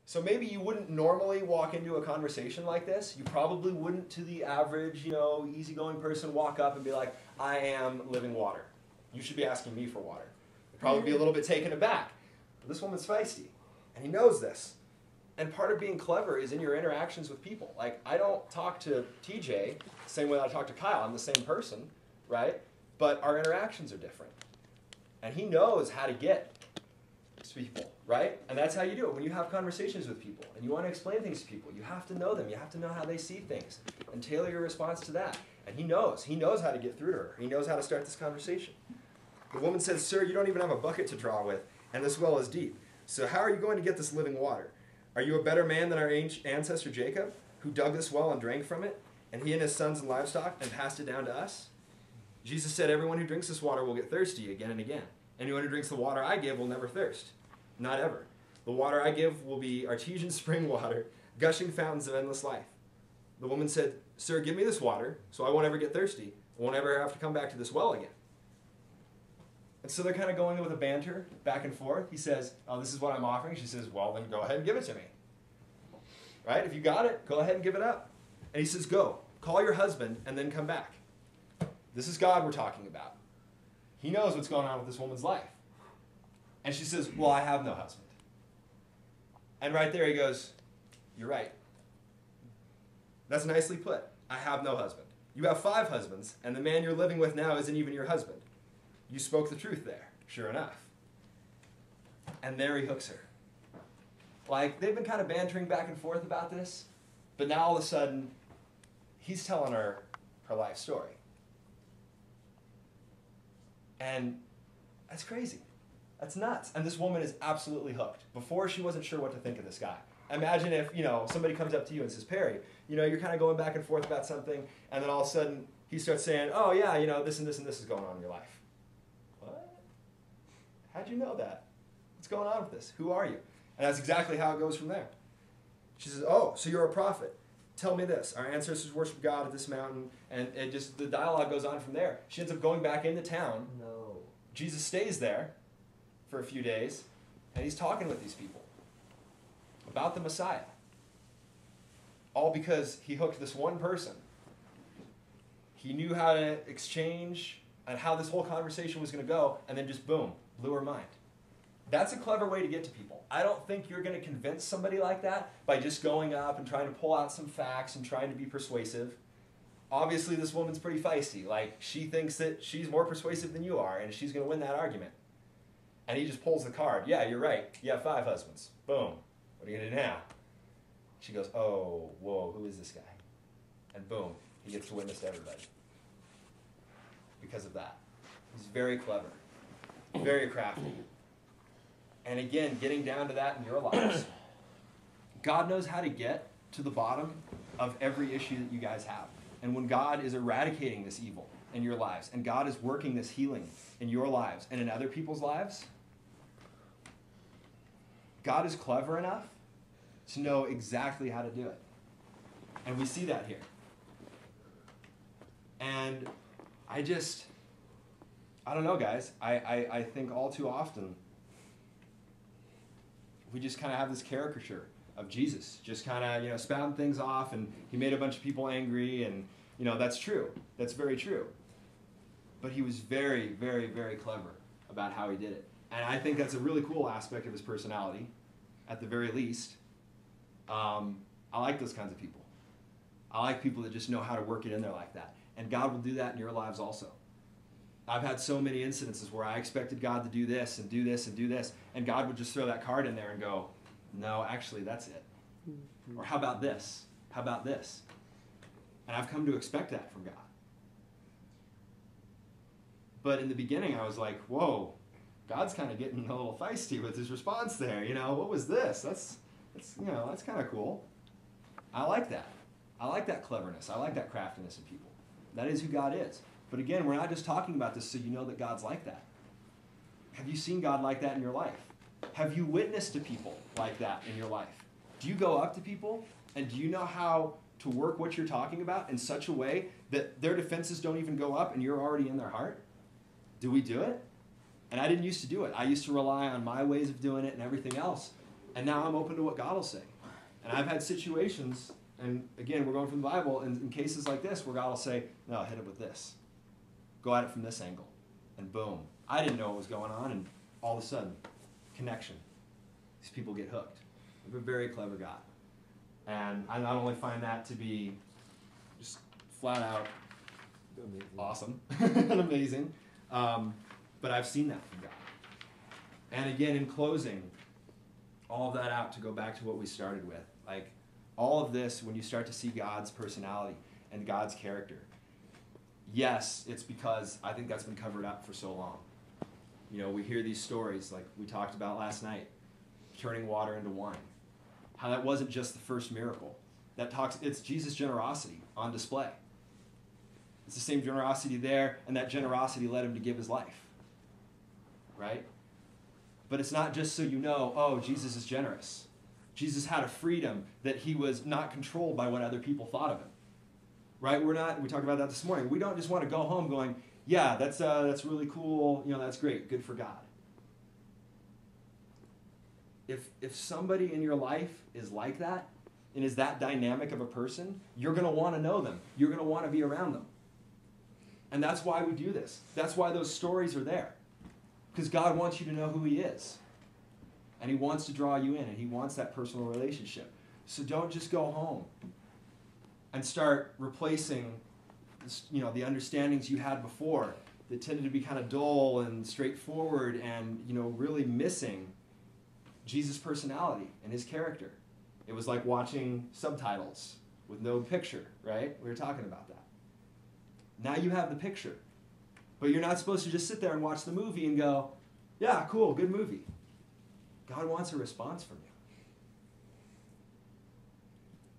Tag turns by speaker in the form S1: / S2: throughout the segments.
S1: So maybe you wouldn't normally walk into a conversation like this. You probably wouldn't, to the average, easygoing person, walk up and be like, I am living water. You should be asking me for water. You'd probably be a little bit taken aback. But this woman's feisty, and he knows this. And part of being clever is in your interactions with people. Like, I don't talk to TJ the same way I talk to Kyle. I'm the same person, right? But our interactions are different. And he knows how to get to people, right? And that's how you do it. When you have conversations with people and you want to explain things to people, you have to know them. You have to know how they see things and tailor your response to that. And he knows. He knows how to get through to her. He knows how to start this conversation. The woman says, "Sir, you don't even have a bucket to draw with, and this well is deep. So how are you going to get this living water? Are you a better man than our ancestor Jacob, who dug this well and drank from it, and he and his sons and livestock, and passed it down to us?" Jesus said, "Everyone who drinks this water will get thirsty again and again. Anyone who drinks the water I give will never thirst. Not ever. The water I give will be artesian spring water, gushing fountains of endless life." The woman said, "Sir, give me this water, so I won't ever get thirsty. I won't ever have to come back to this well again." And so they're kind of going with a banter back and forth. He says, "Oh, this is what I'm offering." She says, "Well, then go ahead and give it to me." Right? If you got it, go ahead and give it up. And he says, "Go, call your husband, and then come back." This is God we're talking about. He knows what's going on with this woman's life. And she says, "Well, I have no husband." And right there he goes, "You're right. That's nicely put. I have no husband. You have 5 husbands, and the man you're living with now isn't even your husband. You spoke the truth there, sure enough." And there he hooks her. Like, they've been kind of bantering back and forth about this, but now all of a sudden, he's telling her her life story. And that's crazy. That's nuts. And this woman is absolutely hooked. Before, she wasn't sure what to think of this guy. Imagine if, somebody comes up to you and says, "Perry, you're kind of going back and forth about something," and then all of a sudden, he starts saying, "Oh, yeah, this and this and this is going on in your life." What? How'd you know that? What's going on with this? Who are you? And that's exactly how it goes from there. She says, "Oh, so you're a prophet. Tell me this. Our ancestors worshiped God at this mountain," and the dialogue goes on from there. She ends up going back into town.
S2: No.
S1: Jesus stays there for a few days, and he's talking with these people about the Messiah. All because he hooked this one person. He knew how to exchange and how this whole conversation was going to go, and then just boom, blew her mind. That's a clever way to get to people. I don't think you're going to convince somebody like that by just going up and trying to pull out some facts and trying to be persuasive. Obviously, this woman's pretty feisty. Like, she thinks that she's more persuasive than you are, and she's going to win that argument. And he just pulls the card. "Yeah, you're right. You have 5 husbands. Boom. What are you going to do now?" She goes, "Oh, whoa, who is this guy?" And boom, he gets to witness to everybody. Because of that. He's very clever. Very crafty. And again, getting down to that in your lives. God knows how to get to the bottom of every issue that you guys have. And when God is eradicating this evil in your lives, and God is working this healing in your lives and in other people's lives, God is clever enough to know exactly how to do it. And we see that here. And I don't know, guys. I think all too often we just kind of have this caricature of Jesus, just kind of, spouting things off, and he made a bunch of people angry, and, that's true. That's very true. But he was very, very, very clever about how he did it. And I think that's a really cool aspect of his personality, at the very least. I like those kinds of people. I like people that just know how to work it in there like that. And God will do that in your lives also. I've had so many incidences where I expected God to do this and do this and do this, and God would just throw that card in there and go, "No, actually, that's it." Or "How about this? How about this?" And I've come to expect that from God. But in the beginning, I was like, whoa, God's kind of getting a little feisty with his response there. What was this? That's kind of cool. I like that. I like that cleverness. I like that craftiness in people. That is who God is. But again, we're not just talking about this so you know that God's like that. Have you seen God like that in your life? Have you witnessed to people like that in your life? Do you go up to people, and do you know how to work what you're talking about in such a way that their defenses don't even go up and you're already in their heart? Do we do it? And I didn't used to do it. I used to rely on my ways of doing it and everything else. And now I'm open to what God will say. And I've had situations, and again, we're going from the Bible, and in cases like this where God will say, no, hit it with this. Go at it from this angle. And boom. I didn't know what was going on, and all of a sudden, connection. These people get hooked. I'm a very clever God. And I not only find that to be just flat out awesome and amazing, but I've seen that from God. And again, in closing, all of that out to go back to what we started with. Like, all of this, when you start to see God's personality and God's character, yes, it's because I think that's been covered up for so long. You know, we hear these stories like we talked about last night, turning water into wine. How that wasn't just the first miracle. It's Jesus' generosity on display. It's the same generosity there, and that generosity led him to give his life. Right? But it's not just so you know, oh, Jesus is generous. Jesus had a freedom that he was not controlled by what other people thought of him. Right? We talked about that this morning. We don't just want to go home going, yeah, that's really cool, that's great, good for God. If somebody in your life is like that, and is that dynamic of a person, you're going to want to know them. You're going to want to be around them. And that's why we do this. That's why those stories are there. Because God wants you to know who he is. And he wants to draw you in, and he wants that personal relationship. So don't just go home and start replacing the understandings you had before that tended to be kind of dull and straightforward and really missing Jesus' personality and his character. It was like watching subtitles with no picture, right? We were talking about that. Now you have the picture. But you're not supposed to just sit there and watch the movie and go, yeah, cool, good movie. God wants a response from you.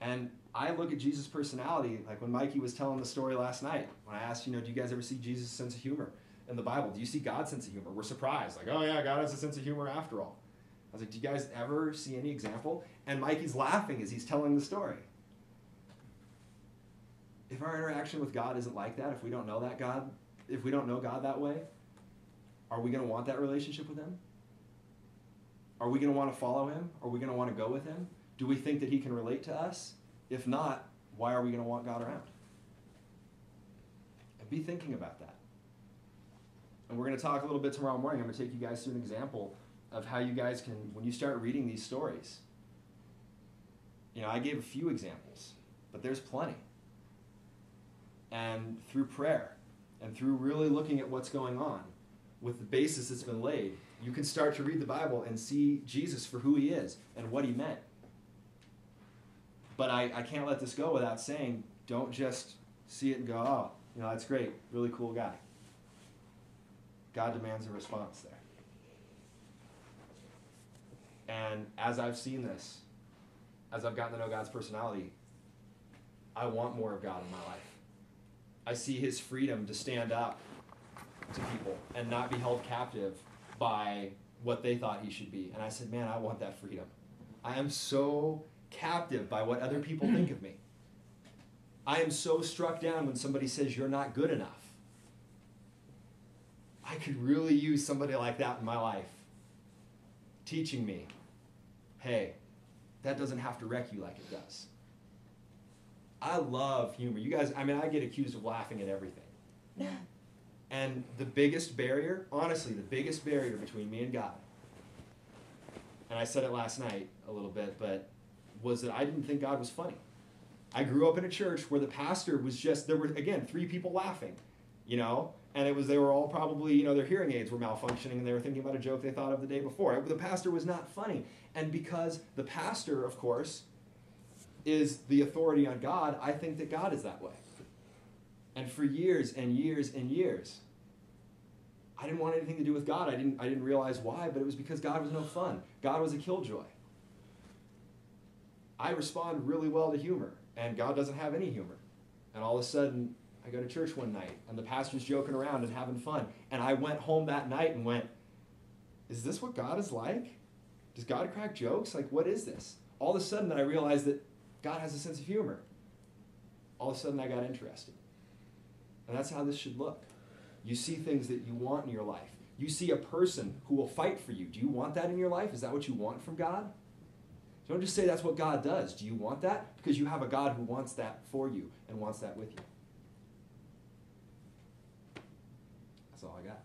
S1: And I look at Jesus' personality, like when Mikey was telling the story last night, when I asked, do you guys ever see Jesus' sense of humor in the Bible? Do you see God's sense of humor? We're surprised. Like, oh yeah, God has a sense of humor after all. I was like, do you guys ever see any example? And Mikey's laughing as he's telling the story. If our interaction with God isn't like that, if we don't know that God, if we don't know God that way, are we going to want that relationship with him? Are we going to want to follow him? Are we going to want to go with him? Do we think that he can relate to us? If not, why are we going to want God around? And be thinking about that. And we're going to talk a little bit tomorrow morning. I'm going to take you guys through an example of how you guys can, when you start reading these stories, I gave a few examples, but there's plenty. And through prayer, and through really looking at what's going on, with the basis that's been laid, you can start to read the Bible and see Jesus for who he is and what he meant. But I can't let this go without saying, don't just see it and go, oh, that's great, really cool guy. God demands a response there. And as I've seen this, as I've gotten to know God's personality, I want more of God in my life. I see his freedom to stand up to people and not be held captive by what they thought he should be. And I said, man, I want that freedom. I am so captive by what other people think of me. I am so struck down when somebody says you're not good enough. I could really use somebody like that in my life, teaching me, hey, that doesn't have to wreck you like it does. I love humor. You guys, I get accused of laughing at everything. And the biggest barrier, honestly, the biggest barrier between me and God, and I said it last night a little bit, but was that I didn't think God was funny. I grew up in a church where the pastor was just, there were, again, 3 people laughing, and they were all probably, their hearing aids were malfunctioning and they were thinking about a joke they thought of the day before. The pastor was not funny. And because the pastor, of course, is the authority on God, I think that God is that way. And for years and years and years, I didn't want anything to do with God. I didn't realize why, but it was because God was no fun. God was a killjoy. I respond really well to humor, and God doesn't have any humor. And all of a sudden, I go to church one night, and the pastor's joking around and having fun. And I went home that night and went, is this what God is like? Does God crack jokes? Like, what is this? All of a sudden, I realized that God has a sense of humor. All of a sudden, I got interested. And that's how this should look. You see things that you want in your life. You see a person who will fight for you. Do you want that in your life? Is that what you want from God? Don't just say that's what God does. Do you want that? Because you have a God who wants that for you and wants that with you. That's all I got.